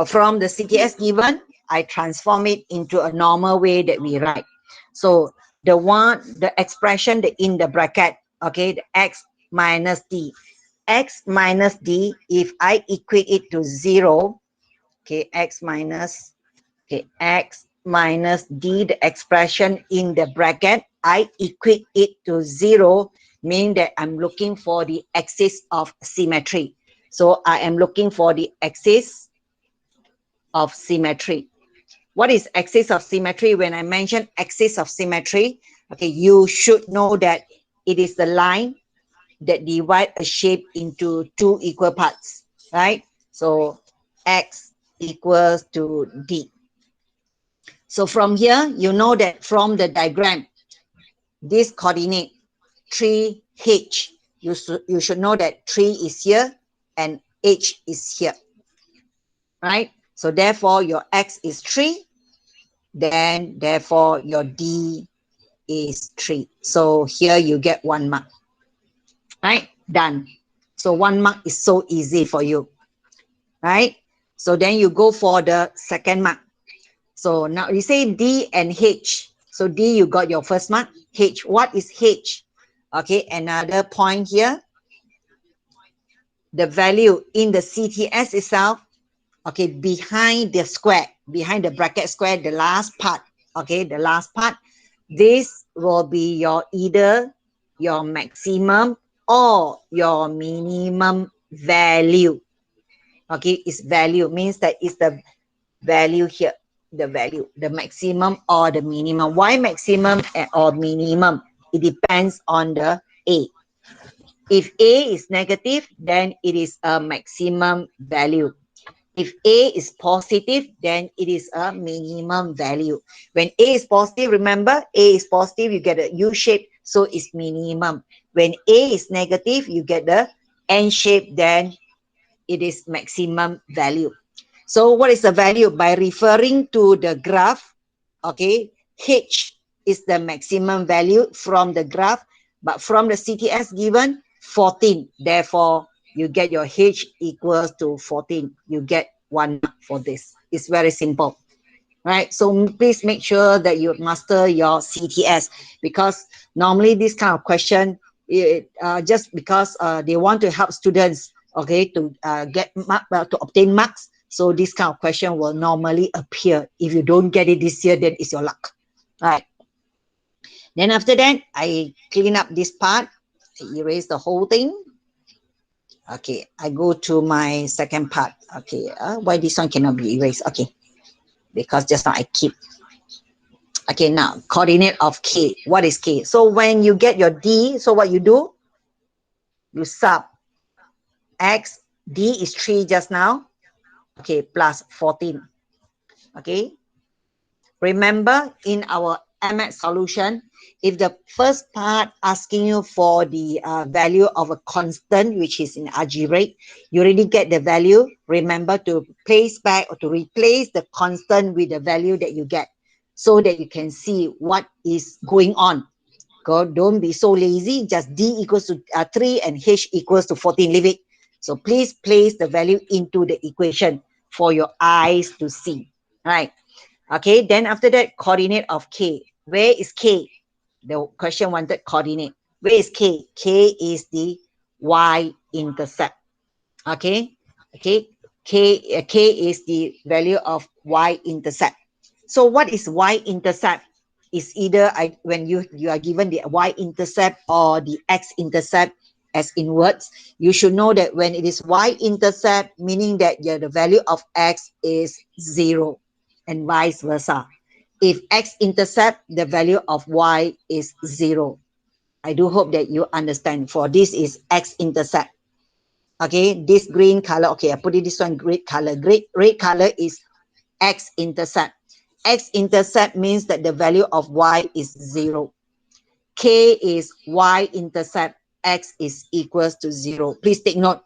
from the CTS given, I transform it into a normal way that we write. So the expression in the bracket, okay, the x minus d. X minus d, if I equate it to 0, okay, x minus d, the expression in the bracket, I equate it to 0, meaning that I'm looking for the axis of symmetry. So I am looking for the axis of symmetry. What is axis of symmetry? When I mention axis of symmetry, okay, you should know that it is the line that divide a shape into two equal parts, right? So x equals to d. So from here, you know that from the diagram, this coordinate 3h, you should know that 3 is here and h is here, right? So therefore your x is 3, then therefore your d is 3. So here you get 1 mark, right? Done. So 1 mark is so easy for you, right? So then you go for the second mark. So now you say D and H. So D, you got your first mark. H, what is H? Okay, another point here. The value in the CTS itself, okay, behind the square, behind the bracket square, the last part, okay, the last part, this will be your either your maximum or your minimum value. Okay, it's value means that it's the value here, the value, the maximum or the minimum. Why maximum or minimum? It depends on the A. If A is negative, then it is a maximum value. If A is positive, then it is a minimum value. When A is positive, remember, A is positive, you get a U shape, so it's minimum. When A is negative, you get the N shape, then it is maximum value. So what is the value? By referring to the graph, okay, H is the maximum value from the graph, but from the CTS given, 14. Therefore, you get your H equals to 14. You get 1 mark for this. It's very simple, right? So please make sure that you master your CTS, because normally this kind of question, just because they want to help students, okay, to to obtain marks. So this kind of question will normally appear. If you don't get it this year, then it's your luck, right? Then after that, I clean up this part, I erase the whole thing. Okay, I go to my second part. Okay, why this one cannot be erased? Okay, because just now I keep. Okay, now coordinate of K. What is K? So when you get your D, so what you do? You sub X, D is 3 just now. Okay, plus 14. Okay. Remember, in our MX solution, if the first part asking you for the value of a constant, which is in algebraic, you already get the value. Remember to place back or to replace the constant with the value that you get, so that you can see what is going on. Don't be so lazy. Just D equals to 3 and H equals to 14. Leave it. So please place the value into the equation for your eyes to see. All right. Okay, then after that, coordinate of K. Where is K? The question wanted coordinate. Where is K? K is the y-intercept. Okay, okay. K is the value of y-intercept. So what is y-intercept? Is either when you are given the y-intercept or the x-intercept as in words, you should know that when it is y-intercept, meaning that the value of x is 0. And vice versa. If x-intercept, the value of y is 0. I do hope that you understand. For this is x-intercept. Okay, this green color. Okay, I put it this one, red color. Red color is x-intercept. X-intercept means that the value of y is 0. K is y-intercept. X is equals to 0. Please take note.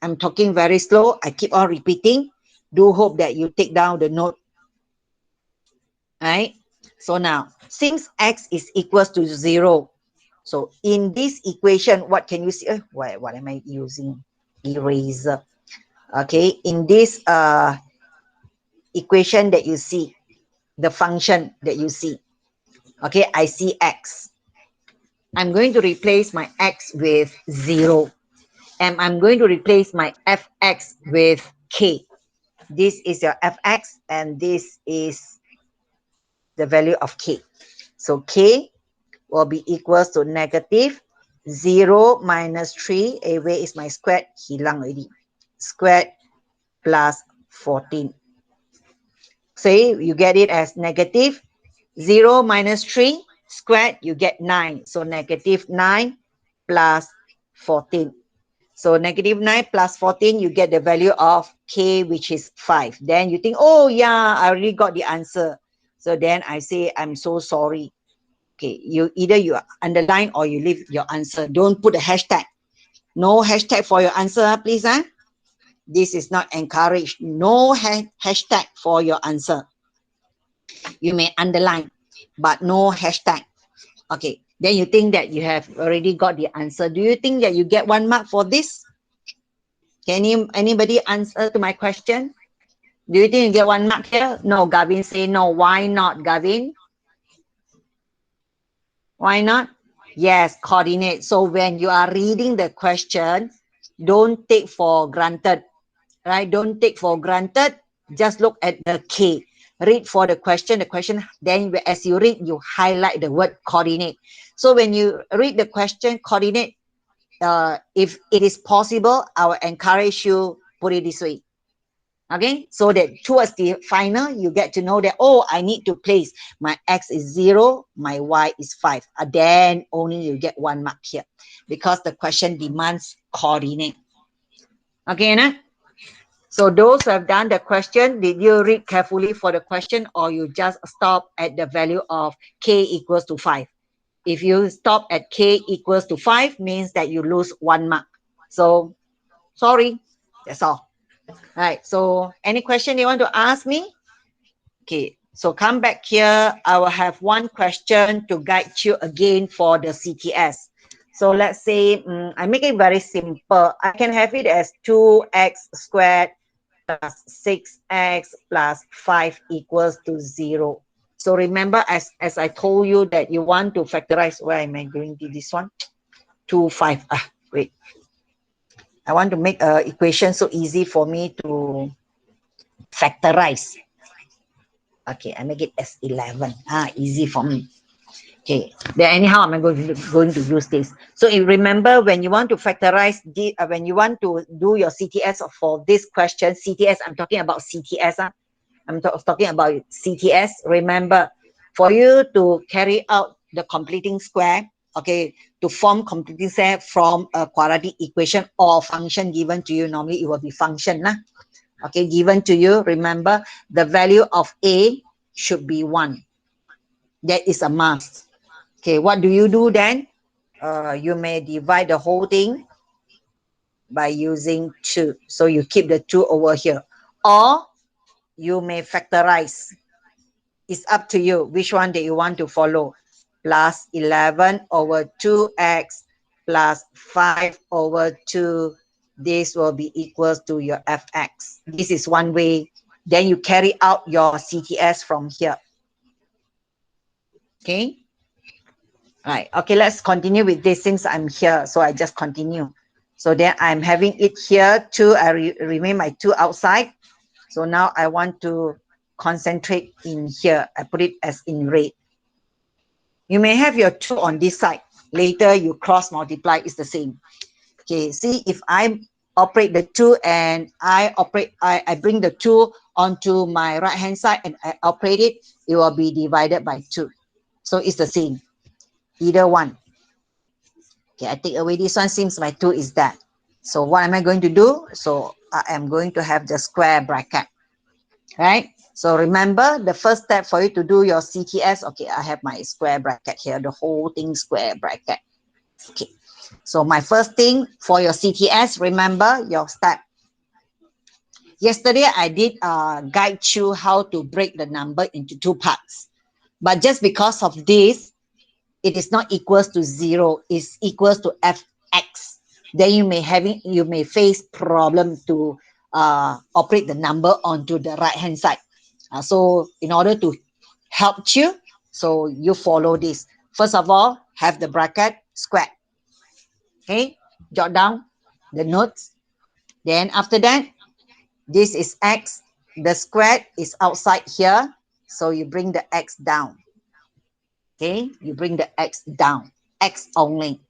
I'm talking very slow. I keep on repeating. Do hope that you take down the note. Right? So now, since x is equals to 0, so in this equation, what can you see? What am I using? Eraser. Okay, in this equation that you see, the function that you see, okay, I see x. I'm going to replace my x with 0, and I'm going to replace my fx with k. This is your fx, and this is the value of k. So k will be equals to negative 0 minus 3. Where is my squared? Hilang already. Squared plus 14. Say you get it as negative 0 minus 3 squared, you get 9. So negative 9 plus 14. So negative 9 plus 14, you get the value of k, which is 5. Then you think, oh yeah, I already got the answer. So then I say, I'm so sorry. Okay, either you underline or you leave your answer. Don't put a hashtag. No hashtag for your answer, please. This is not encouraged. No hashtag for your answer. You may underline, but no hashtag. Okay, then you think that you have already got the answer. Do you think that you get 1 mark for this? Can anybody answer to my question? Do you think you get 1 mark here? No, Gavin say no. Why not, Gavin? Why not? Yes, coordinate. So when you are reading the question, don't take for granted, right? Don't take for granted. Just look at the K. Read for the question, then as you read, you highlight the word coordinate. So when you read the question, coordinate, if it is possible, I will encourage you put it this way. Okay, so that towards the final, you get to know that, oh, I need to place my x is 0, my y is 5. Then only you get 1 mark here, because the question demands coordinate. Okay, nah? So those who have done the question, did you read carefully for the question, or you just stop at the value of k equals to 5? If you stop at k equals to 5, means that you lose 1 mark. So sorry, that's all. Right, so any question you want to ask me? Okay, so come back here. I will have one question to guide you again for the CTS. So let's say I make it very simple. I can have it as 2x squared plus 6x plus 5 equals to 0. So remember, as I told you that you want to factorize. Where am I going to this one? 2, 5. Wait. I want to make an equation so easy for me to factorize. Okay, I make it as 11. Easy for me. Okay, then anyhow, I'm going to use this. So you remember, when you want to factorize, when you want to do your CTS for this question, CTS, I'm talking about CTS. I'm talking about CTS. Remember, for you to carry out the completing square, okay, to form completing square from a quadratic equation or function given to you, normally it will be function. Okay, given to you, remember, the value of A should be 1. That is a must. Okay, what do you do then? You may divide the whole thing by using 2. So you keep the 2 over here. Or you may factorize. It's up to you which one that you want to follow. Plus 11 over 2x plus 5 over 2. This will be equals to your fx. This is one way. Then you carry out your CTS from here. Okay. Right. Okay, let's continue with this since I'm here. So I just continue. So then I'm having it here. 2, I remain my 2 outside. So now I want to concentrate in here. I put it as in red. You may have your 2 on this side. Later you cross multiply, it's the same. Okay, see, if I operate the 2 and I bring the 2 onto my right hand side and I operate it, it will be divided by 2. So it's the same. Either one. Okay, I take away this one since my 2 is that. So what am I going to do? So I am going to have the square bracket, right? So remember, the first step for you to do your CTS, okay, I have my square bracket here, the whole thing square bracket. Okay, so my first thing for your CTS, remember your step. Yesterday, I did guide you how to break the number into 2 parts. But just because of this, it is not equals to 0, it's equals to fx. Then you may face problem to operate the number onto the right hand side. So in order to help you, so you follow this. First of all, have the bracket square. Okay, jot down the notes. Then after that, this is x. The square is outside here, so you bring the x down. Okay, you bring the x down, x only.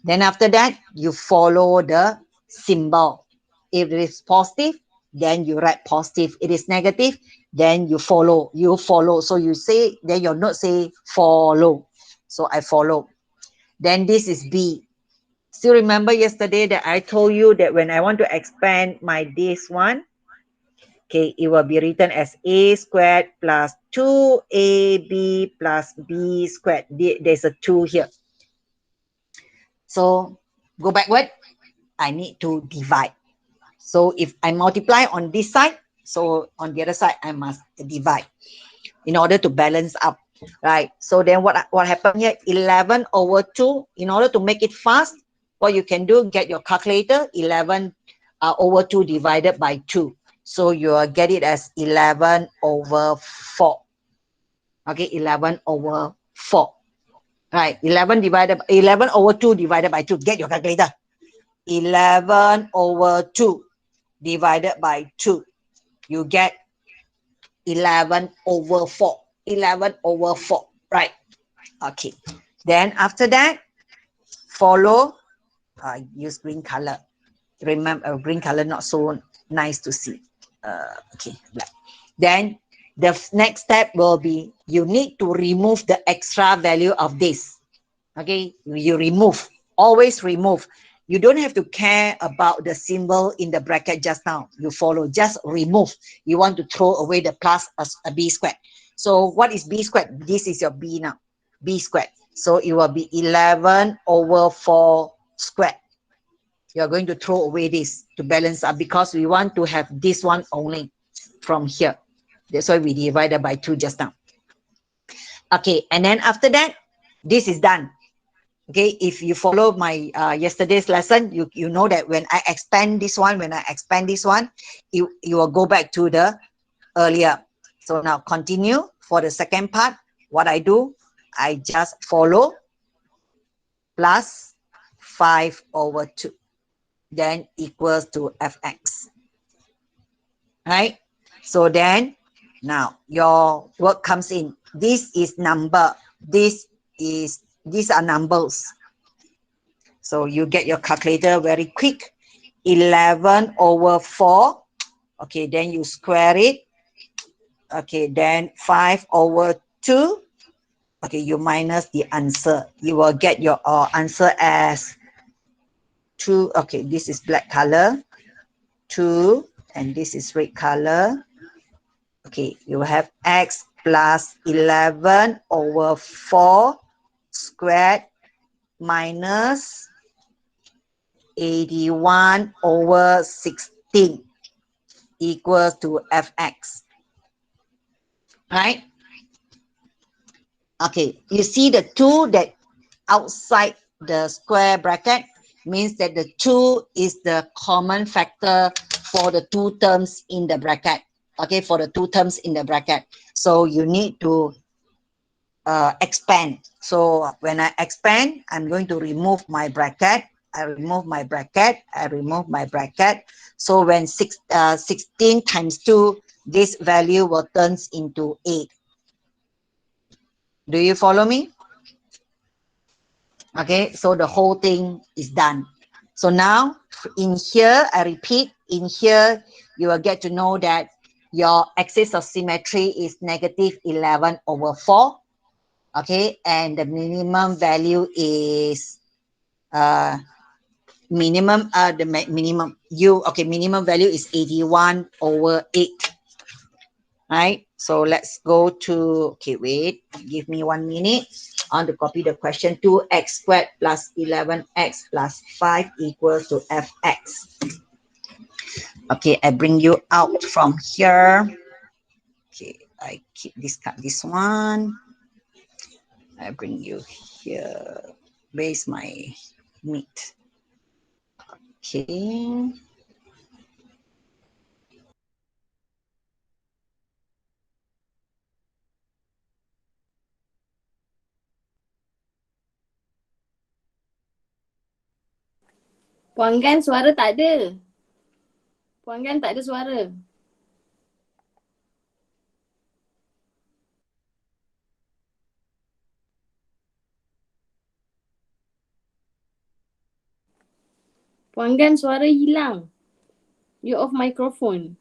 Then after that, you follow the symbol. If it is positive, then you write positive. It is negative, then you follow. You follow. So you say, then your note say follow. So I follow. Then this is B. Still remember yesterday that I told you that when I want to expand my this one, okay, it will be written as a squared plus 2ab plus b squared. There's a 2 here. So go backward. I need to divide. So if I multiply on this side, so on the other side, I must divide in order to balance up, right? So then what happened here? 11 over 2. In order to make it fast, what you can do, get your calculator, 11 over 2 divided by 2. So you will get it as 11 over 4. Okay, 11 over 4. Right, 11 over 2 divided by 2. Get your calculator. 11 over 2 divided by 2. You get 11 over 4. 11 over 4. Right. Okay. Then after that, follow. Use green color. Remember, green color not so nice to see. Okay, black. Then the next step will be you need to remove the extra value of this. Okay, you remove. Always remove. You don't have to care about the symbol in the bracket just now. You follow, just remove. You want to throw away the plus a b squared. So what is b squared? This is your b now, b squared. So it will be 11 over 4 squared. You're going to throw away this to balance up because we want to have this one only from here. That's why we divided by 2 just now. Okay, and then after that, this is done. Okay, if you follow my yesterday's lesson, you know that when I expand this one, you will go back to the earlier. So now continue for the second part. What I do, I just follow plus 5 over 2. Then equals to fx. Right? So then, now your work comes in. This is number. These are numbers. So you get your calculator very quick. 11 over 4. Okay, then you square it. Okay, then 5 over 2. Okay, you minus the answer. You will get your answer as 2. Okay, this is black color. 2. And this is red color. Okay, you have x plus 11 over 4 squared minus 81 over 16 equals to fx. Right? Okay, you see the 2 that outside the square bracket means that the 2 is the common factor for the 2 terms in the bracket. Okay, for the 2 terms in the bracket. So you need to expand. So when I expand, I'm going to remove my bracket. I remove my bracket. I remove my bracket. So when 16 times 2, this value will turn into 8. Do you follow me? Okay, so the whole thing is done. So now in here, I repeat, in here, you will get to know that your axis of symmetry is negative 11 over 4. Okay, and the minimum value is minimum value is 81 over 8. Right, so let's go to, okay, wait, give me 1 minute. I want to copy the question. 2x squared plus 11x plus 5 equals to fx. Okay, I bring you out from here. Okay, I keep this one. I bring you here. Where's my meat? Okay. Puan Gan suara tak ada. Puan Gan tak ada suara. Puan Gan suara hilang. You off microphone.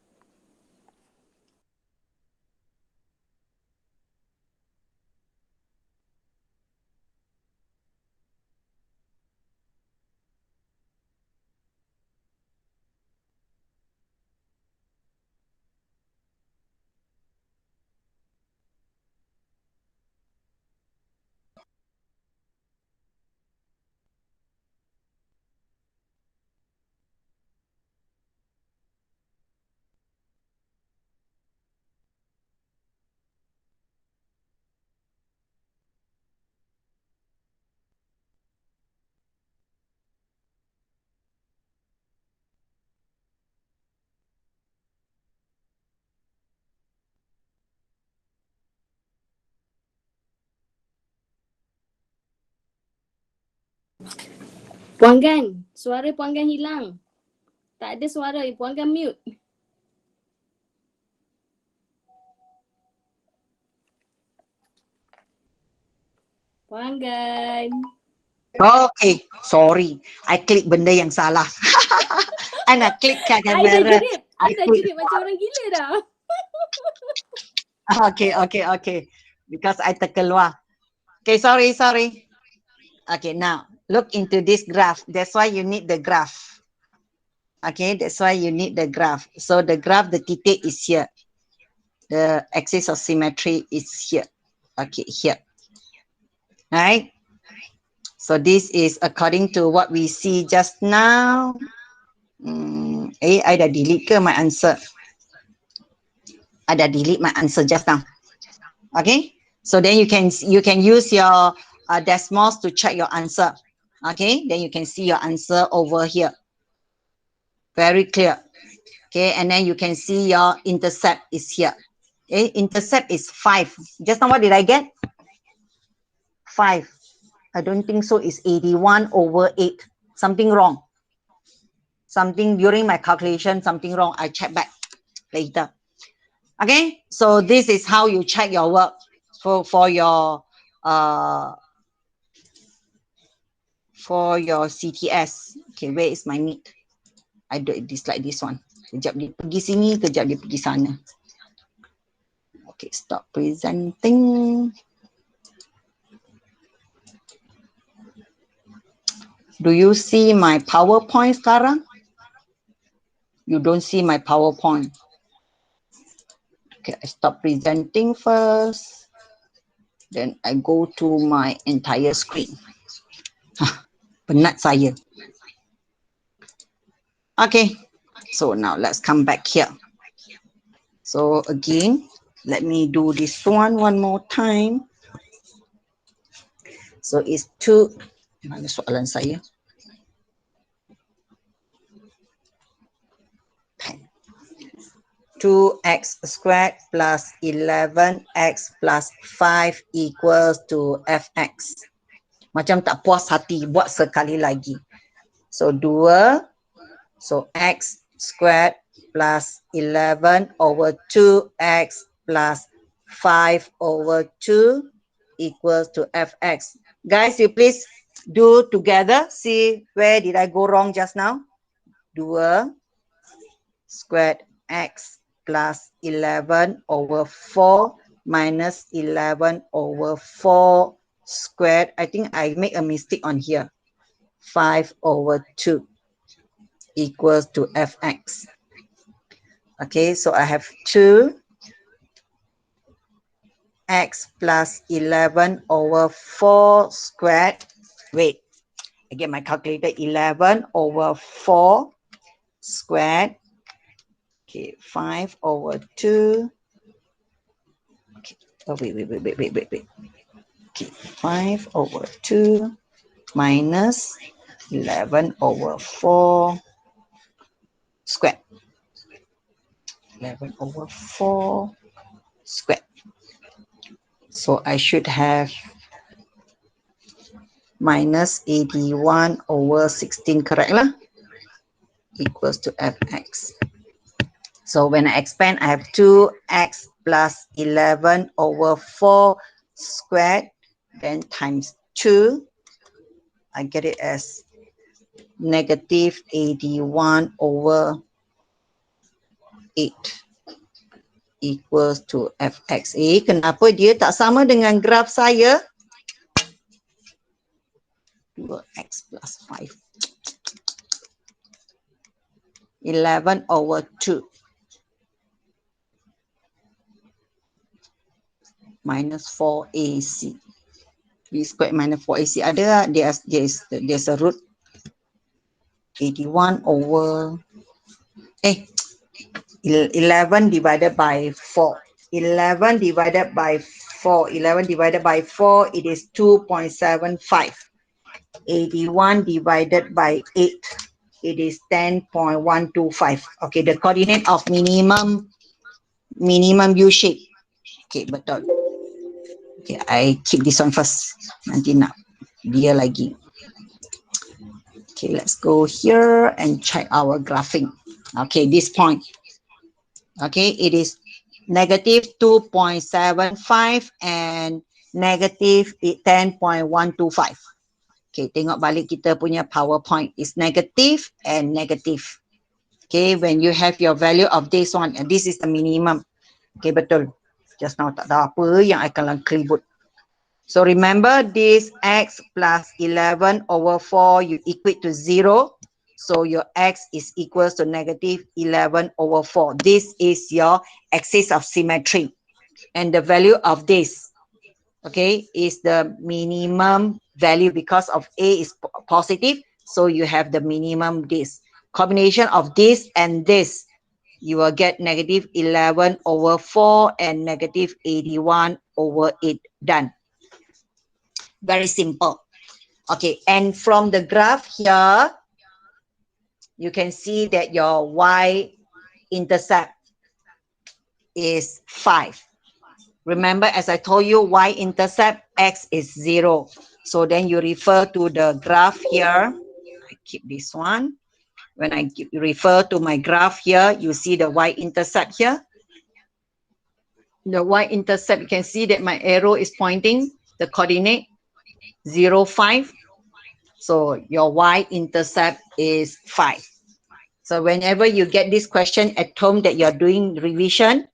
Puan Gan, suara Puan Gan hilang. Tak ada suara, Puan Gan mute. Puan Gan. Okay, sorry. I klik benda yang salah. I nak klik kat I dah kamera. jerit macam orang gila dah. Okay. Because I terkeluar. Okay, sorry. Okay, now look into this graph. That's why you need the graph. Okay, that's why you need the graph. So the graph, the titik is here. The axis of symmetry is here. Okay, here. Right? So this is according to what we see just now. I dah delete ke my answer? I dah delete my answer just now. Okay, so then you can use your decimals to check your answer. Okay, then you can see your answer over here. Very clear. Okay, and then you can see your intercept is here. Okay, intercept is 5. Just now what did I get? 5. I don't think so. It's 81 over 8. Something wrong. Something during my calculation, something wrong. I check back later. Okay, so this is how you check your work for your CTS. Okay, where is my meet? I do this like this one. Kejap dia pergi sini, kejap dia pergi sana. Okay, stop presenting. Do you see my PowerPoint sekarang? You don't see my PowerPoint. Okay, I stop presenting first. Then I go to my entire screen. Penat saya. Okay, so now let's come back here. So again, let me do this one more time. So it's 2. Mana soalan saya? 2x squared plus 11x plus 5 equals to fx. Macam tak puas hati, buat sekali lagi. So 2, so x squared plus 11 over 2x plus 5 over 2 equals to fx. Guys, you please do together. See where did I go wrong just now? 2 squared x plus 11 over 4 minus 11 over 4 squared. I think I make a mistake on here. 5 over 2 equals to fx. Okay, so I have 2 x plus 11 over 4 squared. Wait, I get my calculator. 11 over 4 squared. Okay, 5 over 2. Okay, oh, wait. Okay, 5 over 2 minus 11 over 4 squared. 11 over 4 squared. So I should have minus 81 over 16, correct lah? equals to fx. So when I expand, I have 2x plus 11 over 4 squared, then times 2. I get it as negative 81 over 8 equals to fx. Kenapa dia tak sama dengan graf saya? 2x plus 5. 11 over 2 minus 4ac. B squared minus 4ac ada, there's a root. 81 over 11 divided by 4. 11 divided by 4. 11 divided by 4, it is 2.75. 81 divided by 8, it is 10.125. Okay, the coordinate of minimum U shape. Okay, betul. Okay, I keep this one first. Nanti nak dia lagi. Okay, let's go here and check our graphing. Okay, this point. Okay, it is negative 2.75 and negative 10.125. Okay, tengok balik kita punya PowerPoint is negative and negative. Okay, when you have your value of this one, and this is the minimum. Okay, betul. Just now tak tahu apa yang I akan kelibut. So remember this x plus 11 over 4, you equate to 0. So your x is equals to negative 11 over 4. This is your axis of symmetry. And the value of this, okay, is the minimum value because of A is positive. So you have the minimum this. Combination of this and this, you will get negative 11 over 4 and negative 81 over 8. Done. Very simple. Okay, and from the graph here, you can see that your y-intercept is 5. Remember, as I told you, y-intercept x is 0. So then you refer to the graph here. I keep this one. When I refer to my graph here, you see the y-intercept here. The y-intercept, you can see that my arrow is pointing the coordinate 0, 5. So your y-intercept is 5. So whenever you get this question at home that you're doing revision,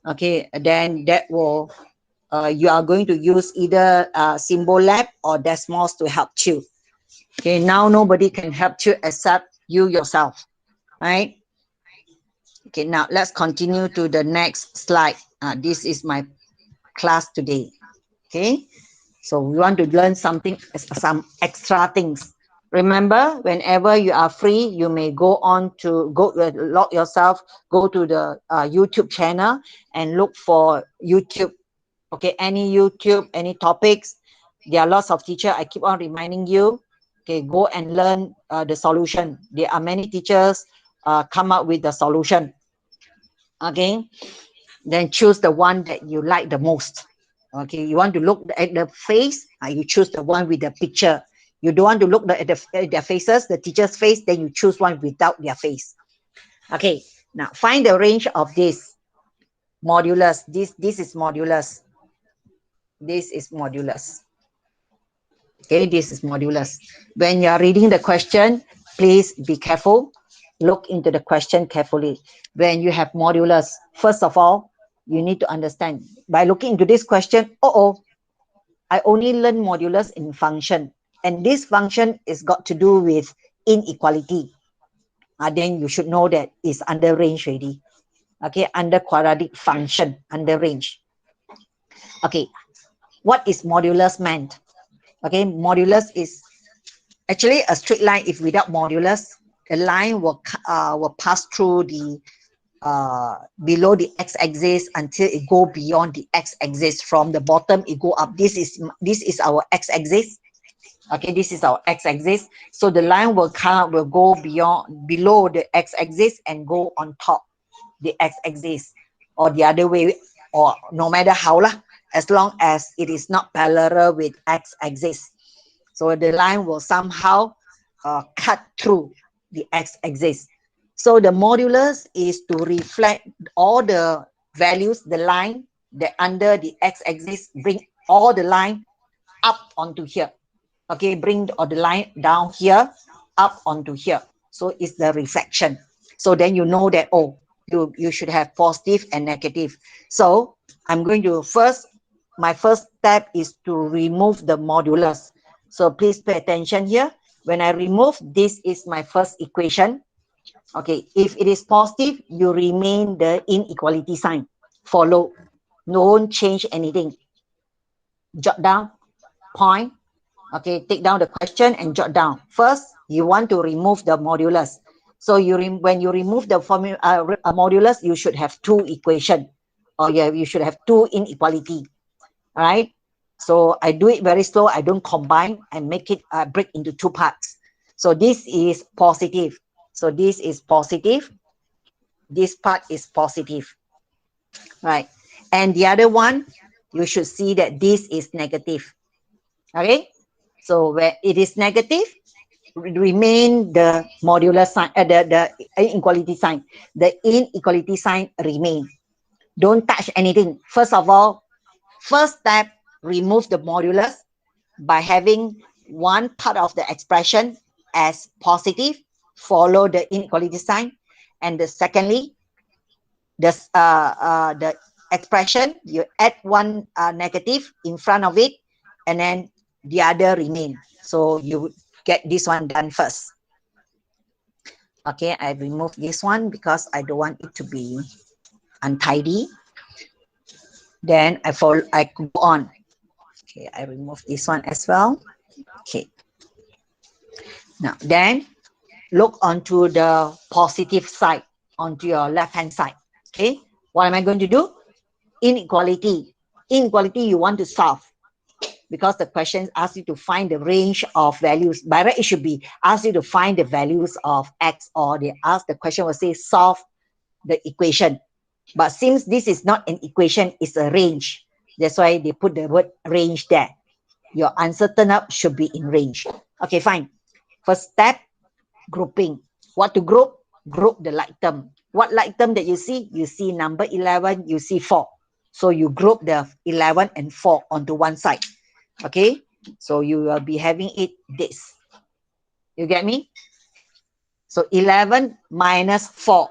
okay, then that will, you are going to use either Symbol Lab or Desmos to help you. Okay, now nobody can help you except you yourself, right? Okay, now let's continue to the next slide. This is my class today, okay? So we want to learn something, some extra things. Remember, whenever you are free, you may go on to log yourself, go to the YouTube channel and look for YouTube. Okay, any YouTube, any topics. There are lots of teachers. I keep on reminding you. Okay, go and learn the solution. There are many teachers come up with the solution. Okay, then choose the one that you like the most. Okay, you want to look at the face, you choose the one with the picture. You don't want to look at their faces, the teacher's face, then you choose one without their face. Okay, now find the range of this modulus. This is modulus. This is modulus. Okay, this is modulus. When you are reading the question, please be careful. Look into the question carefully. When you have modulus, first of all, you need to understand. By looking into this question, I only learn modulus in function. And this function is got to do with inequality. Then you should know that it's under range already. Okay, under quadratic function, under range. Okay, what is modulus meant? Okay, modulus is actually a straight line. If without modulus, the line will pass through the below the x-axis until it go beyond the x-axis. From the bottom it go up. This is our x-axis. Okay, this is our x-axis. So the line will go below the x-axis and go on top the x-axis, or the other way, or no matter how lah, as long as it is not parallel with x-axis. So the line will somehow cut through the x-axis. So the modulus is to reflect all the values, the line that under the x-axis, bring all the line up onto here. Okay, bring all the line down here, up onto here. So it's the reflection. So then you know that, oh, you should have positive and negative. So I'm going to my first step is to remove the modulus. So please pay attention here. When I remove, this is my first equation. Okay, if it is positive, you remain the inequality sign. Follow. Don't change anything. Jot down, point. Okay, take down the question and jot down. First, you want to remove the modulus. So when you remove the modulus, you should have two equation, or you should have two inequality. All right. So I do it very slow. I don't combine and make it break into two parts. So this is positive. So this is positive. This part is positive, right? And the other one, you should see that this is negative. Okay. So where it is negative, remain the modular sign, the inequality sign. The inequality sign remain. Don't touch anything. First of all, first step, remove the modulus by having one part of the expression as positive, follow the inequality sign. And secondly, the expression, you add one negative in front of it, and then the other remain. So you get this one done first. Okay, I remove this one because I don't want it to be untidy. Then I go on. Okay, I remove this one as well. Okay. Now then look onto the positive side, onto your left hand side. Okay, what am I going to do? Inequality. Inequality you want to solve, because the question asks you to find the range of values. By right, it should be ask you to find the values of x, or the question will say solve the equation. But since this is not an equation, it's a range. That's why they put the word range there. Your answer turn up should be in range. Okay, fine. First step, grouping. What to group? Group the like term. What like term that you see? You see number 11, you see 4. So you group the 11 and 4 onto one side. Okay, so you will be having it this. You get me? So 11 minus 4.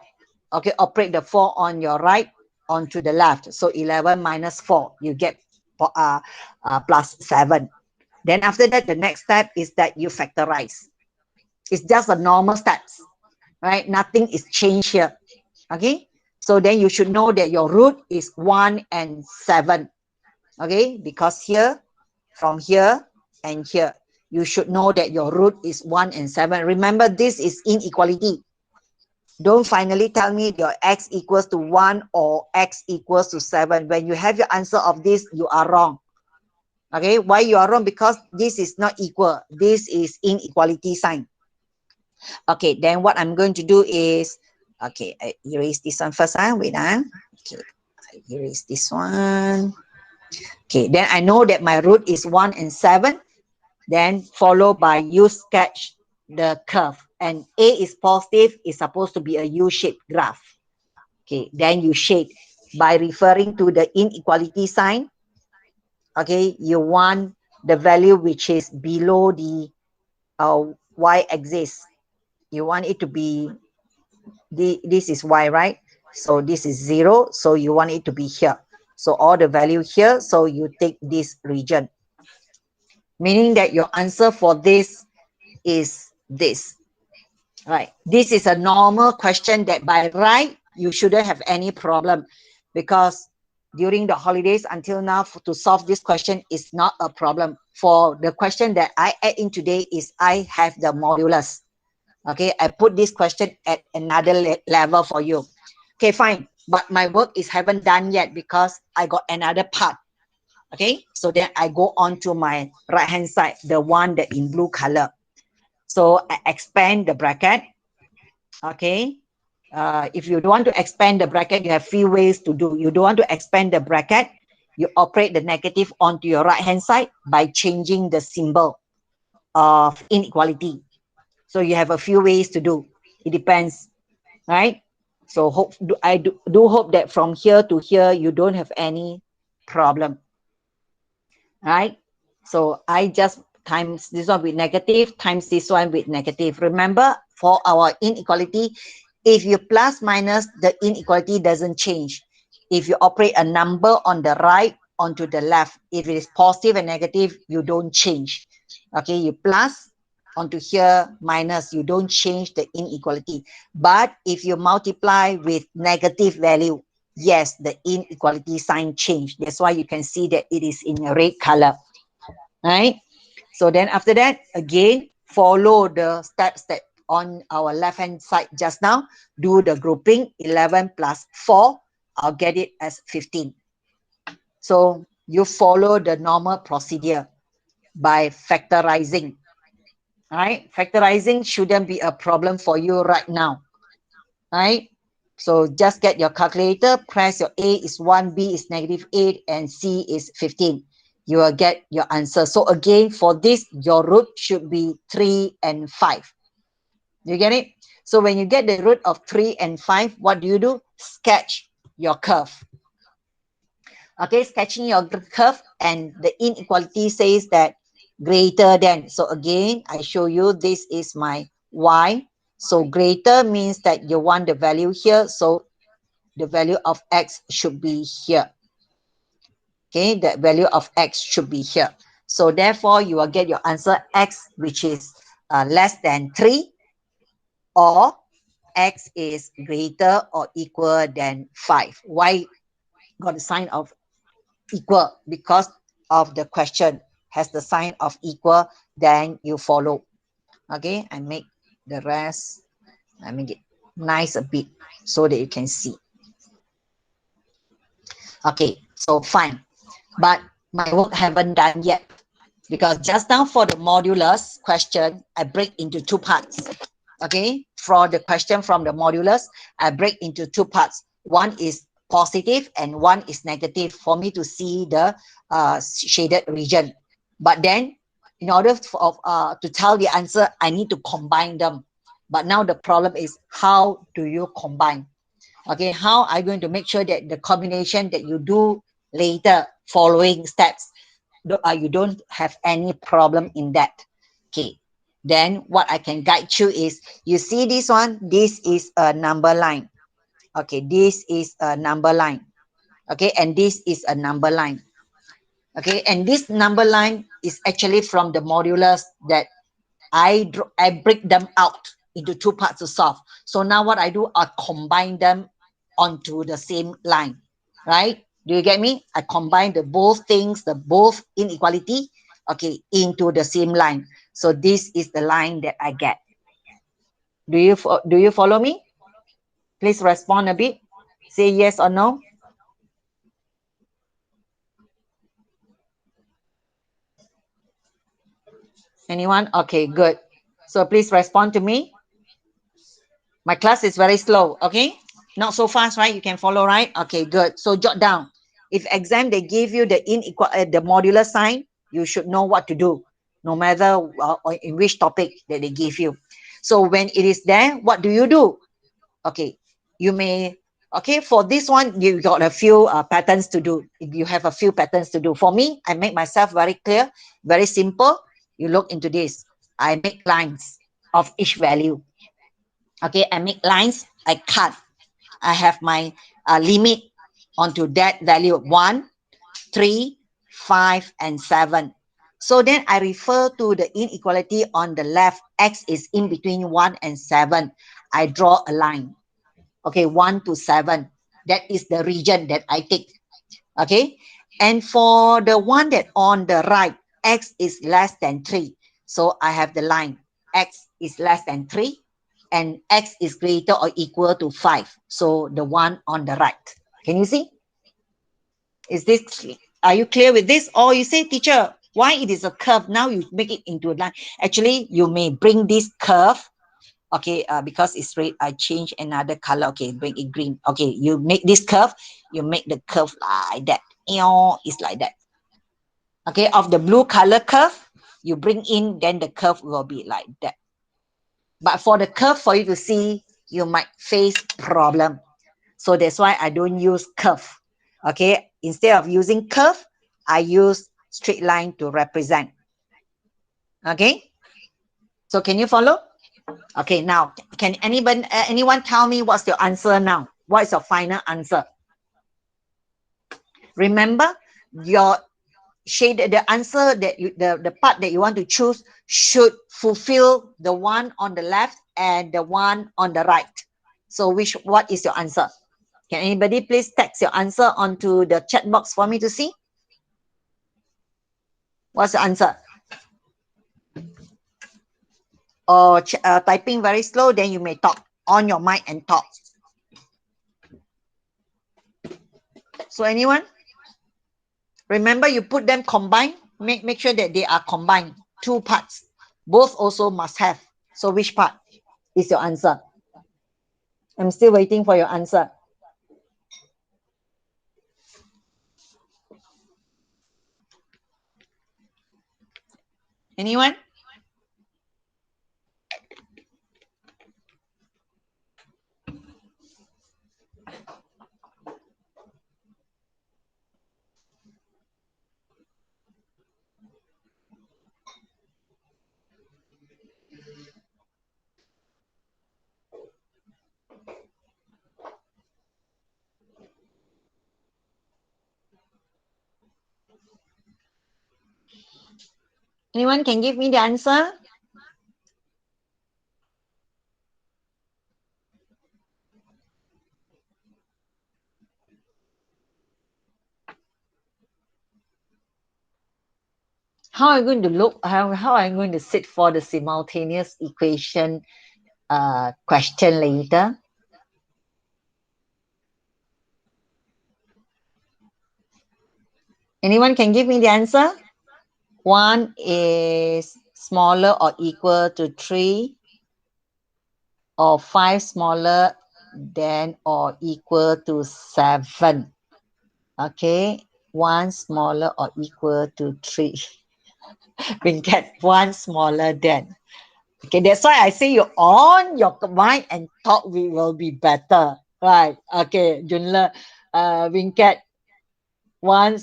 Okay, operate the 4 on your right onto the left. So 11 minus 4, you get plus 7. Then after that, the next step is that you factorize. It's just a normal steps, right? Nothing is changed here. Okay, so then you should know that your root is 1 and 7. Okay, because here, from here and here, you should know that your root is 1 and 7. Remember, this is inequality. Don't finally tell me your x equals to 1 or x equals to 7. When you have your answer of this, you are wrong. Okay, why you are wrong? Because this is not equal. This is inequality sign. Okay, then what I'm going to do is, okay, I erase this one first. Wait. Okay, I erase this one. Okay, then I know that my root is 1 and 7. Then followed by you sketch the curve. And A is positive, is supposed to be a U-shaped graph. Okay, then you shade by referring to the inequality sign. Okay, you want the value which is below the y-axis. You want it to be, this is y, right? So this is 0, so you want it to be here. So all the value here, so you take this region. Meaning that your answer for this is this. Right. This is a normal question that by right, you shouldn't have any problem, because during the holidays until now, to solve this question is not a problem. For the question that I add in today is I have the modulus. Okay, I put this question at another level for you. Okay, fine. But my work is haven't done yet because I got another part. Okay, so then I go on to my right hand side, the one that in blue color. So I expand the bracket. Okay, if you don't want to expand the bracket, you have few ways to do. You don't want to expand the bracket, you operate the negative onto your right hand side by changing the symbol of inequality. So you have a few ways to do. It depends. right? So I do hope that from here to here you don't have any problem, right? So I just times this one with negative times this one with negative. Remember, for our inequality, if you plus minus, the inequality doesn't change. If you operate a number on the right onto the left, if it is positive and negative, you don't change. Okay, you plus onto here, minus, you don't change the inequality. But if you multiply with negative value, yes, the inequality sign change. That's why you can see that it is in a red color, right? So then after that, again, follow the steps that on our left hand side just now. Do the grouping. 11 plus 4, I'll get it as 15. So you follow the normal procedure by factorizing, right? Factorizing shouldn't be a problem for you right now, right? So just get your calculator, press your A is 1, B is -8, and C is 15. You will get your answer. So again, for this, your root should be 3 and 5. You get it? So when you get the root of 3 and 5, what do? Sketch your curve. Okay, sketching your curve, and the inequality says that greater than. So again, I show you this is my y. So greater means that you want the value here. So the value of x should be here. Okay, the value of x should be here. So therefore, you will get your answer x, which is less than 3, or x is greater or equal than 5. Why got the sign of equal? Because of the question has the sign of equal, then you follow. Okay, I make the rest, I make it nice a bit so that you can see. Okay, so fine. But my work haven't done yet, because just now for the modulus question, I break into two parts. Okay, for the question from the modulus, I break into two parts. One is positive and one is negative for me to see the shaded region. But then, in order to tell the answer, I need to combine them. But now the problem is, how do you combine? Okay, how are you going to make sure that the combination that you do later, following steps, you don't have any problem in that? Okay, then what I can guide you is, you see this one, this is a number line. Okay, this is a number line. Okay, and this is a number line. Okay, and this number line is actually from the modulus that I break them out into two parts to solve. So now what I do, I combine them onto the same line, right? Do you get me? I combine the both things, the both inequality, okay, into the same line. So this is the line that I get. Do you follow me? Please respond a bit. Say yes or no. Anyone? Okay, good. So please respond to me. My class is very slow, okay? Not so fast, right? You can follow, right? Okay, good. So jot down. If exam, they give you the the modular sign, you should know what to do, no matter in which topic that they give you. So when it is there, what do? Okay, you may, okay, for this one, you got a few patterns to do. You have a few patterns to do. For me, I make myself very clear, very simple. You look into this. I make lines of each value. Okay, I make lines, I cut. I have my limit onto that value: 1, 3, 5, and 7. So then I refer to the inequality on the left. X is in between 1 and 7. I draw a line. Okay, 1 to 7. That is the region that I take. Okay, and for the one that on the right, X is less than 3. So I have the line, X is less than 3, and X is greater or equal to 5. So the one on the right. Can you see? Is this, are you clear with this? Or you say, teacher, why it is a curve? Now you make it into a line. Actually, you may bring this curve, okay, because it's red, I change another color. Okay, bring it green. Okay, you make this curve, you make the curve like that. It's like that. Okay, of the blue color curve, you bring in, then the curve will be like that. But for the curve, for you to see, you might face problem. So that's why I don't use curve. Okay, instead of using curve, I use straight line to represent. Okay, so can you follow? Okay, now can anyone tell me what's your answer now? What is your final answer? Remember, your shade, the answer that you, the part that you want to choose should fulfill the one on the left and the one on the right. So what is your answer? Can anybody please text your answer onto the chat box for me to see? What's the answer? Or typing very slow, then you may talk on your mic and talk. So anyone? Remember, you put them combined. Make sure that they are combined. Two parts. Both also must have. So which part is your answer? I'm still waiting for your answer. Anyone? Anyone can give me the answer? How are you going to look? How are you going to sit for the simultaneous equation question later? Anyone can give me the answer? 1 is smaller or equal to 3, or 5 smaller than or equal to 7. Okay, 1 smaller or equal to 3. We get 1 smaller than. Okay, that's why I say you on your mind and talk, we will be better. Right. Okay, Junla, Winket, one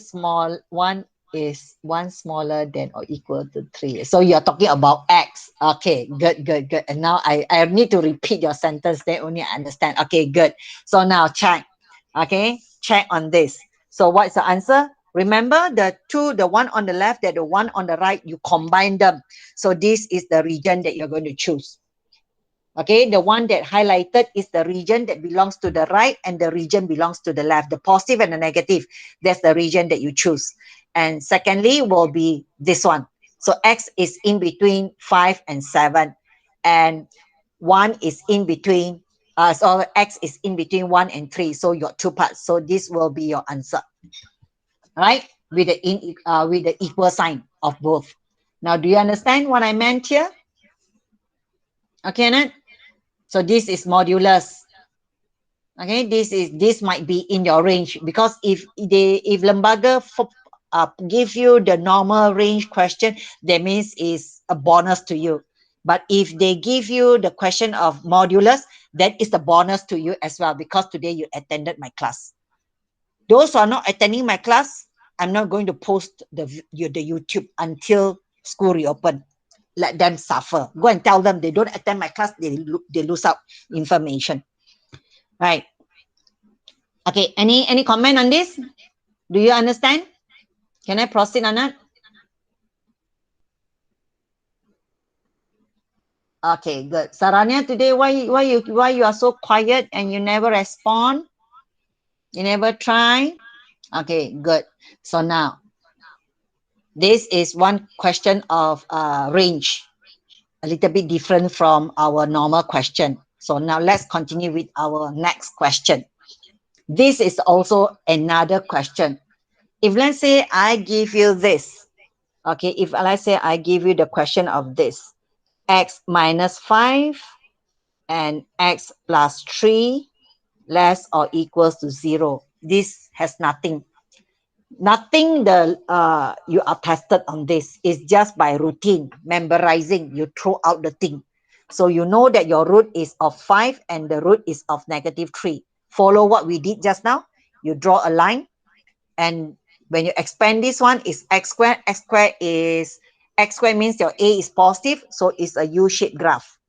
is 1 smaller than or equal to 3. So you're talking about x. Okay, good. And now I need to repeat your sentence, then only I understand. Okay, good. So now check. Okay, check on this. So what's the answer? Remember the one on the left and the one on the right, you combine them. So this is the region that you're going to choose. Okay, the one that highlighted is the region that belongs to the right and the region belongs to the left. The positive and the negative, that's the region that you choose. And secondly will be this one. So X is in between 5 and 7. And 1 is in between, so X is in between 1 and 3. So your two parts. So this will be your answer. Right? With the equal sign of both. Now, do you understand what I meant here? Okay, Nat? So this is modulus. Okay, this might be in your range, because if lembaga give you the normal range question, that means is a bonus to you. But if they give you the question of modulus, that is the bonus to you as well, because today you attended my class. Those who are not attending my class, I'm not going to post the YouTube until school reopen. Let them suffer. Go and tell them they don't attend my class, they lose out information. Right. Okay, any comment on this? Do you understand? Can I proceed on that? Okay, good. Saranya, today why you are so quiet and you never respond? You never try? Okay, good. So now, this is one question of range, a little bit different from our normal question. So now let's continue with our next question. This is also another question. If let's say I give you this, okay, if let's say I give you the question of this, x minus 5 and x plus 3 less or equals to 0. This has nothing. Nothing you are tested on this. It's just by routine, memorizing, you throw out the thing. So you know that your root is of 5 and the root is of -3. Follow what we did just now. You draw a line, and when you expand this one is x squared. X squared means your a is positive, so it's a U-shaped graph.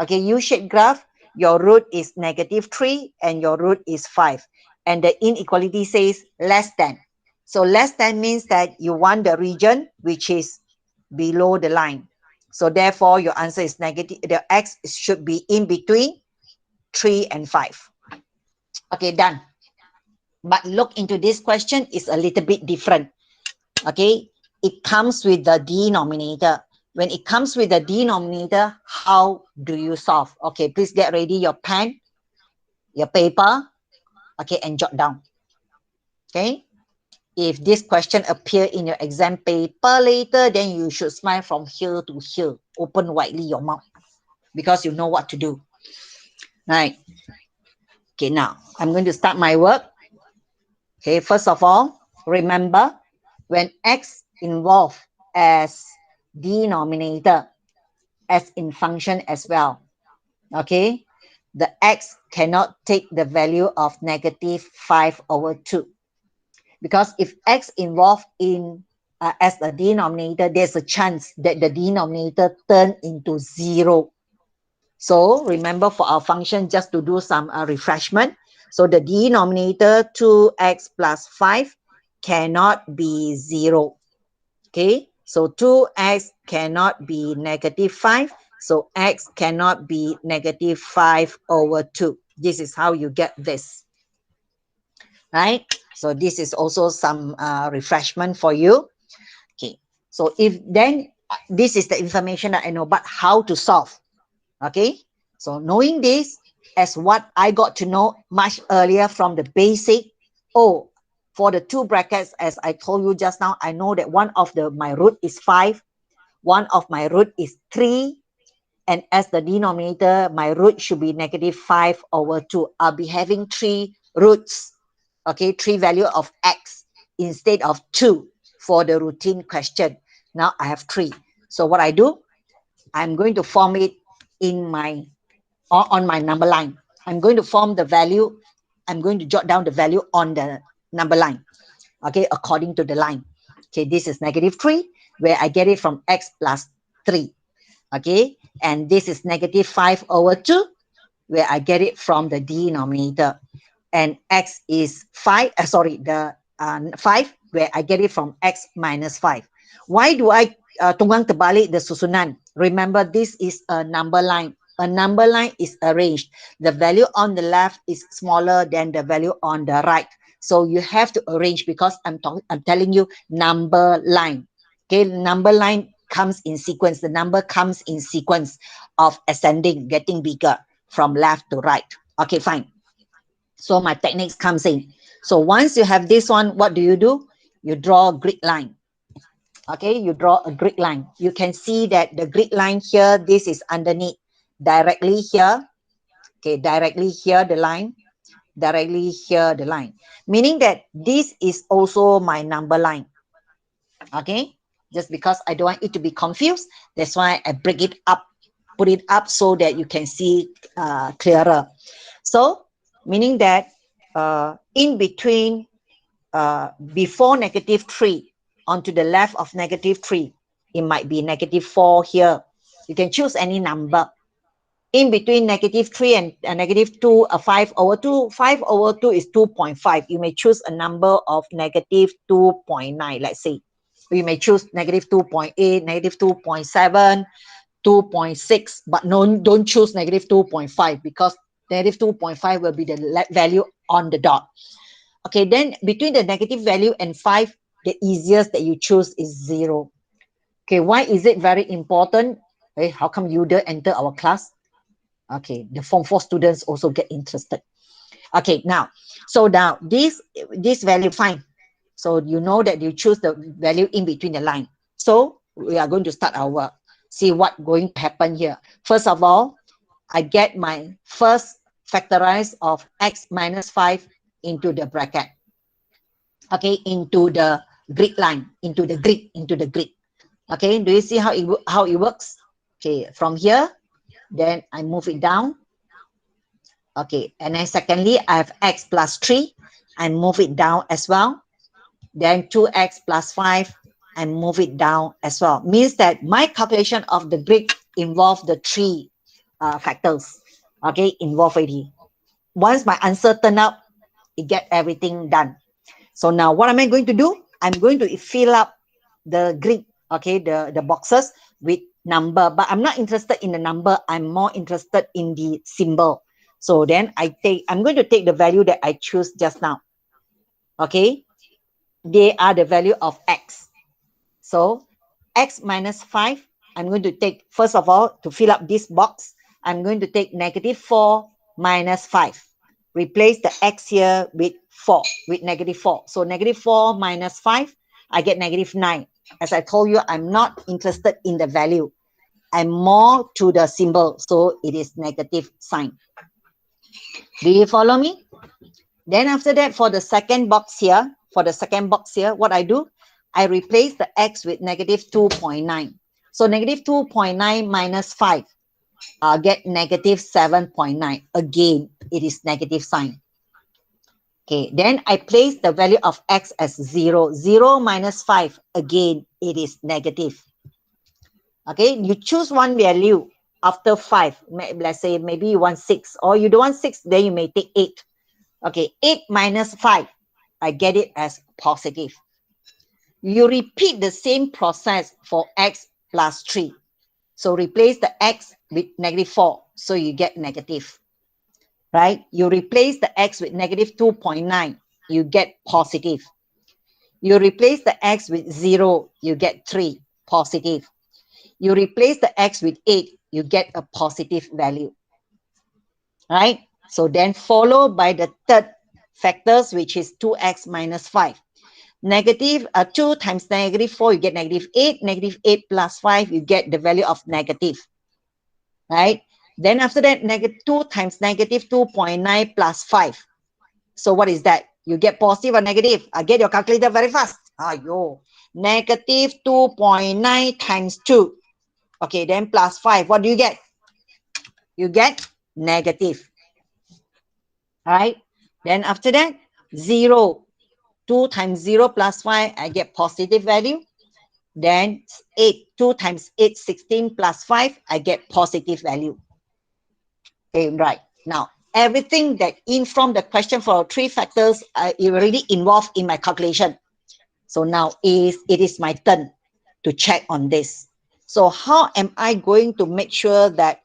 Okay, U-shaped graph, your root is -3 and your root is 5. And the inequality says less than. So less than means that you want the region which is below the line. So therefore, your answer is negative. The x should be in between 3 and 5. Okay, done. But look into this question, is a little bit different. Okay, it comes with the denominator. When it comes with the denominator, how do you solve? Okay, please get ready your pen, your paper, okay, and jot down. Okay, if this question appear in your exam paper later, then you should smile from here to here. Open widely your mouth because you know what to do. Right. Okay, now I'm going to start my work. Okay, first of all, remember when x involved as denominator, as in function as well, okay, the x cannot take the value of -5/2, because if x involved in as a denominator, there's a chance that the denominator turn into 0. So remember, for our function, just to do some refreshment, so the denominator 2x plus 5 cannot be 0. Okay, so 2x cannot be -5. So x cannot be -5/2. This is how you get this. Right? So this is also some refreshment for you. Okay, so if then this is the information that I know, but how to solve? Okay, so knowing this, as what I got to know much earlier from the basic, oh, for the two brackets, as I told you just now, I know that one of my root is 5, one of my root is 3, and as the denominator, my root should be -5/2. I'll be having 3 roots, okay, 3 value of x instead of 2 for the routine question. Now I have 3. So what I do, I'm going to form it in my on my number line. I'm going to form the value. I'm going to jot down the value on the number line, okay, according to the line. Okay, this is -3, where I get it from x plus 3. Okay, and this is -5/2, where I get it from the denominator. And x is 5, the 5, where I get it from x minus 5. Why do I tunggang terbalik the susunan? Remember, this is a number line. A number line is arranged. The value on the left is smaller than the value on the right. So you have to arrange, because I'm telling you number line. Okay, number line comes in sequence. The number comes in sequence of ascending, getting bigger from left to right. Okay, fine. So my techniques comes in. So once you have this one, what do? You draw a grid line. Okay, you draw a grid line. You can see that the grid line here, this is underneath, directly here. Okay, directly here the line, directly here the line. Meaning that this is also my number line. Okay, just because I don't want it to be confused, that's why I break it up, put it up so that you can see clearer. So meaning that in between, before -3, onto the left of -3, it might be -4 here. You can choose any number. In between -3 and -2, 5/2. 5/2 is 2.5. You may choose a number of -2.9, let's say. You may choose -2.8, -2.7, 2.6, but no, don't choose -2.5, because -2.5 will be the value on the dot. Okay, then between the negative value and 5, the easiest that you choose is 0. Okay, why is it very important? Hey, how come you didn't enter our class? Okay, the Form 4 students also get interested. Okay, now, so now this value, fine. So you know that you choose the value in between the line. So we are going to start our work. See what going to happen here. First of all, I get my first factorize of x minus 5 into the bracket. Okay, into the grid line, into the grid. Okay, do you see how it works? Okay, from here, Then I move it down. Okay, and then secondly, I have x plus 3. I move it down as well. Then 2x plus 5, I move it down as well. Means that my calculation of the grid involve the three factors. Okay, involved already. Once my answer turn up, it get everything done. So now what am I going to do? I'm going to fill up the grid, okay, the boxes with number, but I'm not interested in the number. I'm more interested in the symbol. So then I'm going to take the value that I choose just now. Okay, they are the value of x. So x minus 5, I'm going to take, first of all, to fill up this box, I'm going to take -4 minus 5. Replace the x here with 4, with -4. So -4 minus 5, I get -9. As I told you, I'm not interested in the value. I'm more to the symbol. So it is negative sign. Do you follow me? Then after that, for the second box here, what I do, I replace the x with -2.9. So -2.9 minus 5, I'll get -7.9. Again, it is negative sign. Okay, then I place the value of x as 0. 0 minus 5, again, it is negative. Okay, you choose one value after 5. Let's say maybe you want 6, or you don't want 6, then you may take 8. Okay, 8 minus 5, I get it as positive. You repeat the same process for x plus 3. So replace the x with -4, so you get negative. Right? You replace the x with -2.9, you get positive. You replace the x with 0, you get 3, positive. You replace the x with 8, you get a positive value. Right? So then followed by the third factors, which is 2x minus 5. 2 times -4, you get -8. -8 plus 5, you get the value of negative. Right? Then after that, -2 times -2.9 plus 5. So what is that? You get positive or negative? I get your calculator very fast. Ayo. -2.9 times 2. Okay, then plus 5. What do you get? You get negative. All right? Then after that, 0. 2 times 0 plus 5, I get positive value. Then 8, 2 times 8, 16 plus 5, I get positive value. Okay, right. Now, everything that in from the question for 3 factors, it already involved in my calculation. So now it is my turn to check on this. So how am I going to make sure that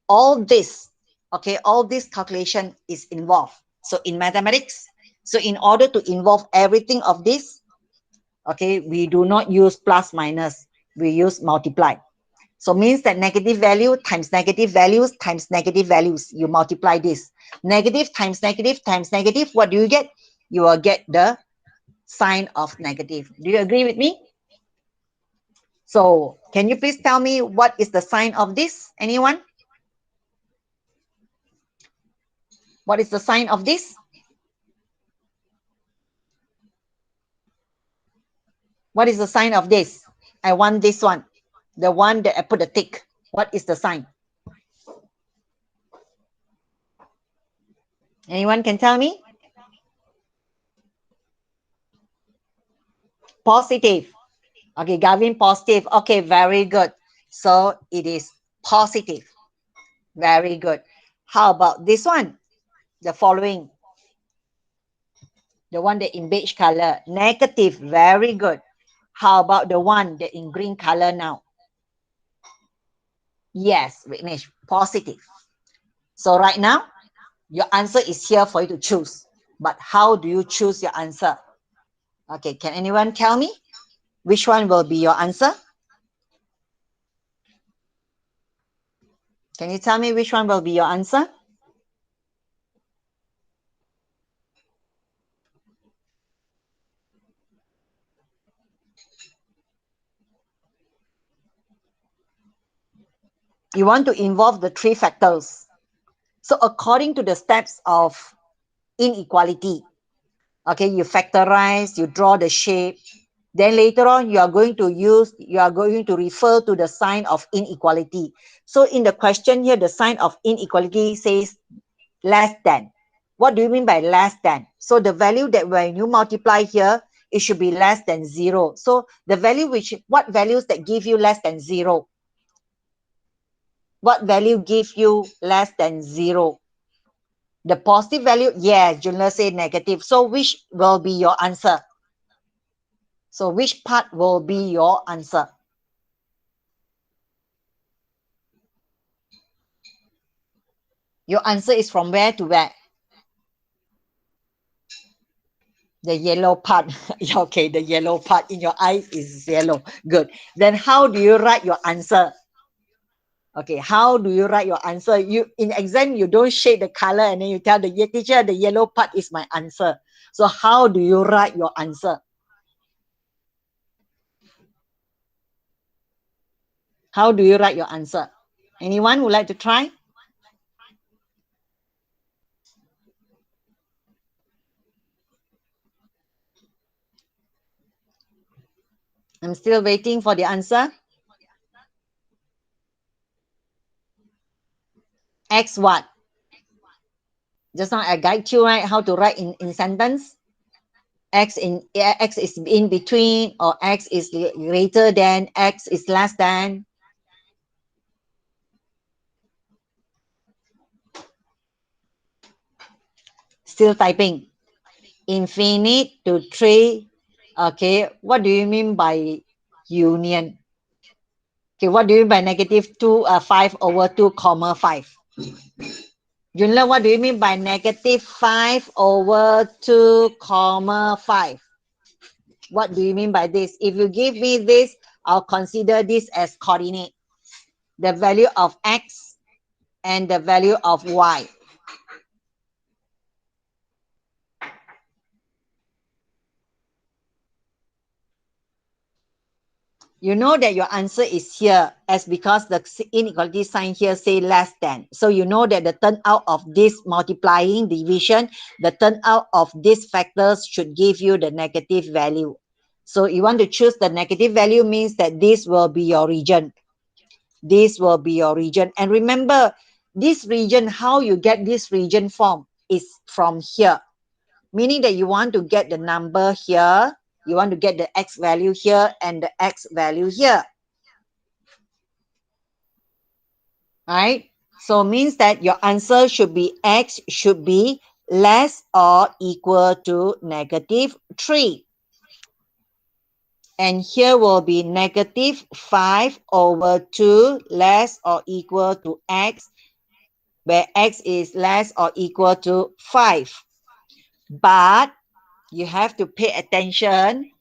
all this, okay, all this calculation is involved? So in mathematics, so in order to involve everything of this, okay, we do not use plus minus, we use multiply. So means that negative value times negative values times negative values, you multiply this. Negative times negative times negative, what do you get? You will get the sign of negative. Do you agree with me? So can you please tell me what is the sign of this? Anyone? What is the sign of this? What is the sign of this? I want this one. The one that I put a tick. What is the sign? Anyone can tell me? Positive. Okay, Gavin, positive. Okay, very good. So it is positive. Very good. How about this one? The following. The one that in beige color. Negative. Very good. How about the one that in green color now? Yes, Vignesh, positive. So right now, your answer is here for you to choose. But how do you choose your answer? Okay, can anyone tell me which one will be your answer? Can you tell me which one will be your answer? You want to involve the 3 factors. So according to the steps of inequality, okay, you factorize, you draw the shape, Then later on, you are going to refer to the sign of inequality. So in the question here, the sign of inequality says less than. What do you mean by less than? So the value that when you multiply here, it should be less than 0. So the value what values that give you less than 0? What value give you less than 0? The positive value? Yes, Junla said negative. So which will be your answer? So which part will be your answer? Your answer is from where to where? The yellow part. Okay, the yellow part in your eyes is yellow. Good. Then how do you write your answer? Okay, how do you write your answer? You in exam, you don't shade the color and then you tell the teacher the yellow part is my answer. So how do you write your answer? How do you write your answer? Anyone would like to try? I'm still waiting for the answer. X what? Just now I guide you, right? How to write in sentence. X is in between, or X is greater than, X is less than. Still typing. Infinite to 3. Okay, what do you mean by union? Okay, what do you mean by negative 5 over 2 comma 5? Junla, what do you mean by negative 5 over 2 comma 5? What do you mean by this? If you give me this, I'll consider this as coordinate. The value of X and the value of Y. You know that your answer is here as because the inequality sign here say less than. So you know that the turnout of this multiplying division, the turnout of these factors should give you the negative value. So you want to choose the negative value means that this will be your region. This will be your region. And remember, this region, how you get this region form is from here. Meaning that you want to get the number here, you want to get the X value here and the X value here. Right? So means that your answer should be X should be less or equal to negative 3. And here will be negative 5 over 2 less or equal to X, where X is less or equal to 5. But you have to pay attention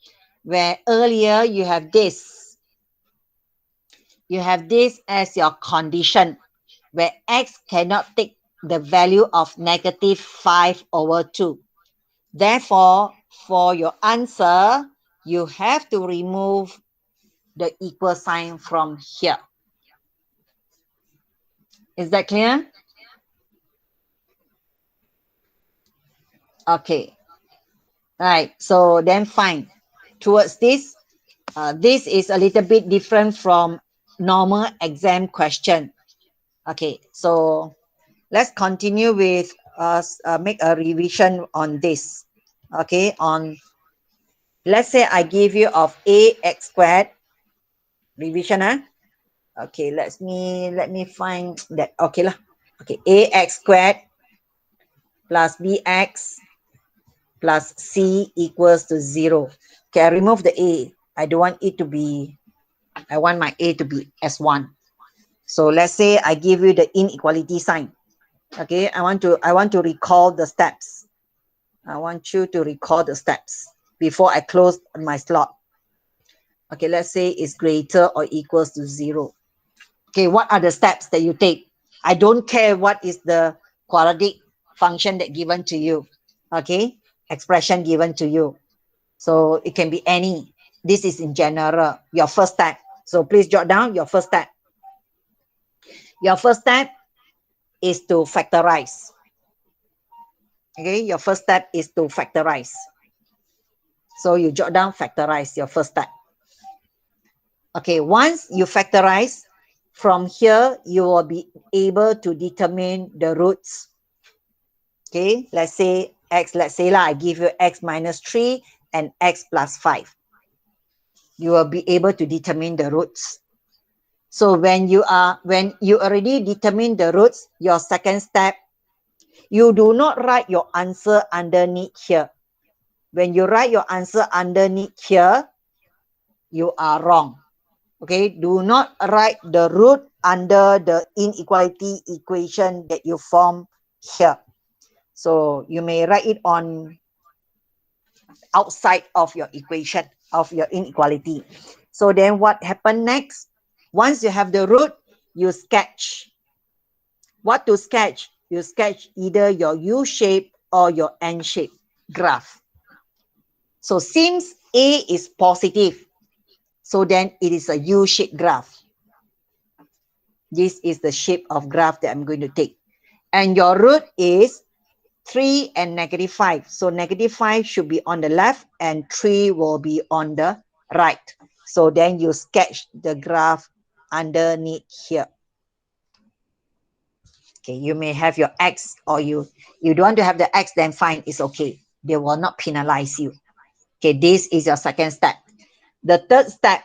where earlier you have this. You have this as your condition where X cannot take the value of negative 5 over 2. Therefore, for your answer, you have to remove the equal sign from here. Is that clear? Okay. Right. So then fine. Towards this, this is a little bit different from normal exam question. Okay. So let's continue with make a revision on this. Okay. Let's say I give you of ax squared revision. Okay. Let me find that. Okay lah. Okay. Ax squared plus bx plus c equals to 0. Okay, I remove the a. I don't want it to be, I want my a to be S1. So let's say I give you the inequality sign. Okay, I want to recall the steps. I want you to recall the steps before I close my slot. Okay, let's say it's greater or equals to 0. Okay, what are the steps that you take? I don't care what is the quadratic function that given to you. Okay, expression given to you. So it can be any. This is in general, your first step. So please jot down your first step. Your first step is to factorize. Okay, your first step is to factorize. So you jot down factorize, your first step. Okay, once you factorize, from here, you will be able to determine the roots. Okay, let's say x, let's say I give you x minus 3 and x plus 5. You will be able to determine the roots. So when you already determine the roots, your second step, you do not write your answer underneath here. When you write your answer underneath here, you are wrong. Okay, do not write the root under the inequality equation that you form here. So you may write it on outside of your equation, of your inequality. So then what happened next? Once you have the root, you sketch. What to sketch? You sketch either your U shape or your N shape graph. So since A is positive, so then it is a U-shaped graph. This is the shape of graph that I'm going to take. And your root is 3 and negative 5. So negative 5 should be on the left and 3 will be on the right. So then you sketch the graph underneath here. Okay, you may have your X, or you don't want to have the X, then fine, it's okay. They will not penalize you. Okay, this is your second step. The third step,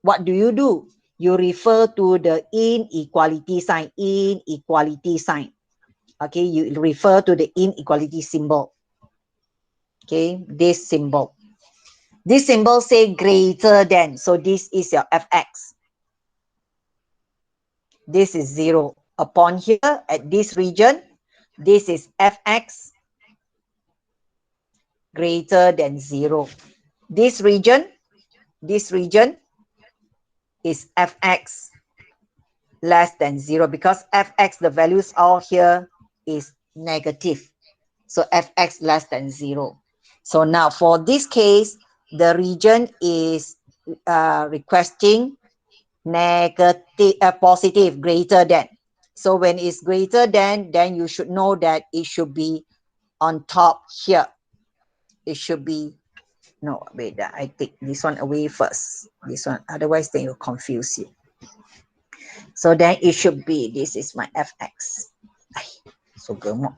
what do? You refer to the inequality sign, Okay, you refer to the inequality symbol. Okay, this symbol. This symbol say greater than, so this is your fx. This is 0. Upon here, at this region, this is fx greater than 0. This region is fx less than 0, because fx, the values all here is negative. So fx less than 0. So now for this case, the region is requesting negative, positive, greater than. So when it's greater than, then you should know that it should be on top here. It should be, no, wait, I take this one away first. This one, otherwise they will confuse you. So then it should be, this is my fx. Ay, so gemuk.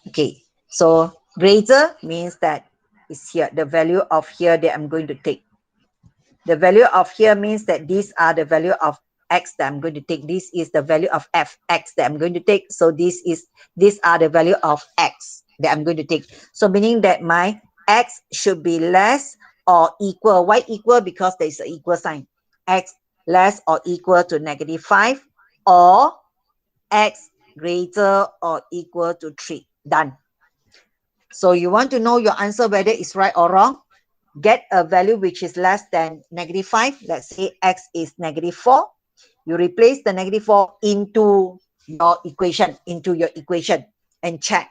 Okay, so greater means that it's here, the value of here that I'm going to take. The value of here means that these are the value of x that I'm going to take. This is the value of fx that I'm going to take. So these are the value of x that I'm going to take. So meaning that my x should be less or equal. Why equal? Because there is an equal sign. X less or equal to negative 5, or x greater or equal to 3. Done. So you want to know your answer whether it's right or wrong. Get a value which is less than negative 5. Let's say x is negative 4. You replace the negative 4 into your equation, and check.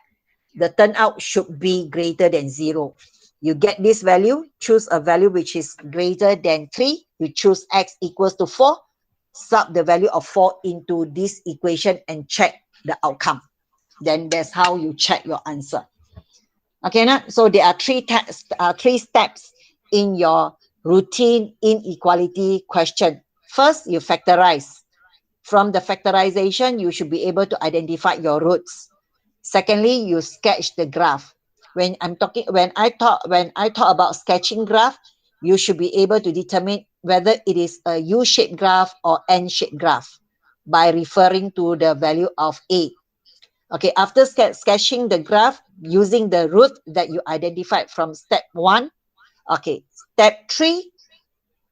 The turnout should be greater than 0. You get this value, choose a value which is greater than 3. You choose x equals to 4. Sub the value of 4 into this equation and check the outcome. Then that's how you check your answer. Okay, now, so there are three steps in your routine inequality question. First, you factorize. From the factorization, you should be able to identify your roots. Secondly, you sketch the graph. When I talk about sketching graph, you should be able to determine whether it is a U-shaped graph or N-shaped graph by referring to the value of A. Okay, after sketching the graph using the root that you identified from step 1, okay, step 3,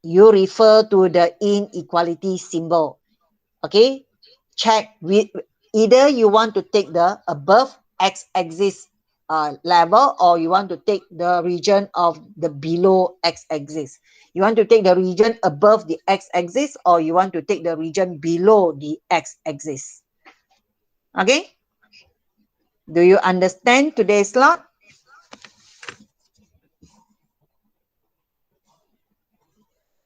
you refer to the inequality symbol. Okay, check with either you want to take the above x-axis level, or you want to take the region of the below x-axis. You want to take the region above the x-axis, or you want to take the region below the x-axis. Okay, do you understand today's lot?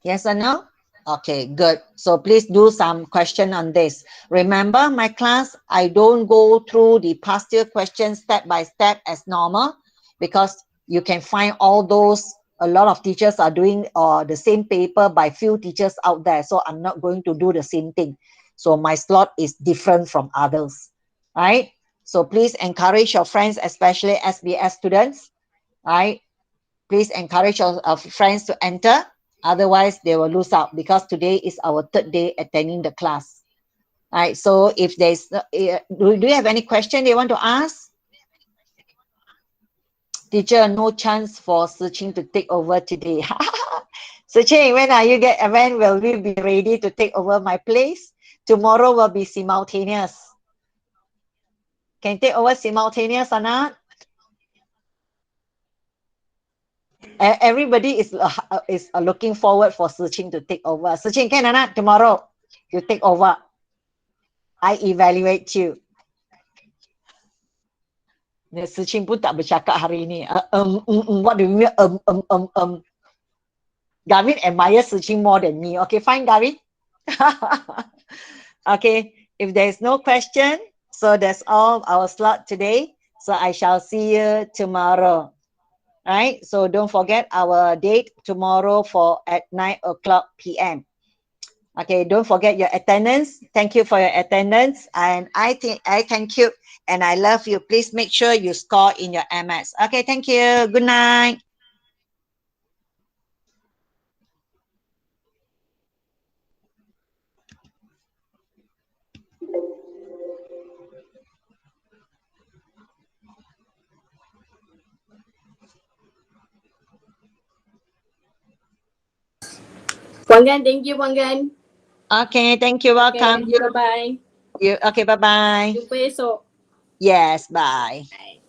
Yes or no? Okay, good. So please do some question on this. Remember, my class, I don't go through the past year questions step by step as normal, because You can find all those. A lot of teachers are doing the same paper by few teachers out there. So I'm not going to do the same thing. So my slot is different from others, right? So please encourage your friends, especially SBS students, right? Please encourage your friends to enter. Otherwise, they will lose out because today is our third day attending the class. All right. So if there's, do you have any question they want to ask? Teacher, no chance for Siqing to take over today. Siqing, when will we be ready to take over my place? Tomorrow will be simultaneous. Can you take over simultaneous or not? Everybody is looking forward for Siqing to take over. Siqing, can or not? Tomorrow you take over. I evaluate you. Siqing pun tak bercakap hari ini. What do you mean? Gavin admires Siqing more than me. Okay, fine, Gavin. Okay, if there is no question, so that's all our slot today. So I shall see you tomorrow. Right? So don't forget our date tomorrow at 9:00 p.m. Okay, don't forget your attendance. Thank you for your attendance. And I thank you and I love you. Please make sure you score in your MS. Okay, thank you. Good night. Puan Gan, thank you Puan Gan. Okay, thank you. Welcome. Okay, bye-bye. Okay, bye-bye. Jumpa esok. Yes, bye. Bye.